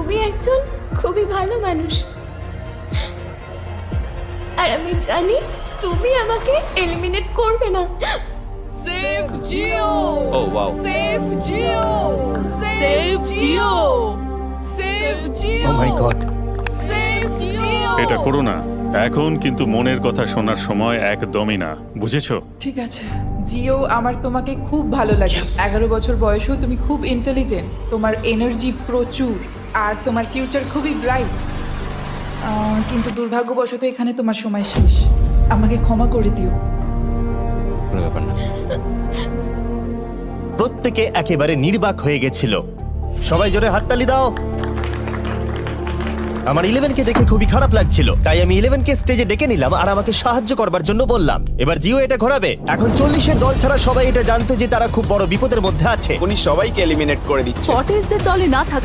তুমি একজন খুবই ভালো মানুষ, আর আমি জানি তুমি আমাকে এলিমিনেট করবে না। Save Jio, oh wow, save Jio, save Jio, save Jio, oh my god, save Jio. এটা করো না। এখন কিন্তু মনের কথা শোনার সময় একদমই না, বুঝেছো? ঠিক আছে জিও, আমার তোমাকে খুব ভালো লাগে। 11 বছর বয়সেও তুমি খুব ইন্টেলিজেন্ট, তোমার এনার্জি প্রচুর, আর তোমার ফিউচার খুবই ব্রাইট। কিন্তু দুর্ভাগ্যবশত এখানে তোমার সময় শেষ। আমাকে ক্ষমা করে দিও। কোনো ব্যাপার না। প্রত্যেকে একেবারে নির্বাক হয়ে গেছিল। সবাই জোরে হাততালি দাও। আমার 11কে দেখে খুবই খারাপ লাগছিল, তাই আমি 11কে স্টেজে ডেকে নিলাম আর আমাকে সাহায্য করবার জন্য বললাম। এবার জিও এটা ঘোরাবে। এখন 40-এর দল ছাড়া সবাই এটা জানতো যে তারা খুব বড় বিপদের মধ্যে আছে। উনি সবাইকে এলিমিনেট করে দিচ্ছে। পটেসদের দলে না থাকা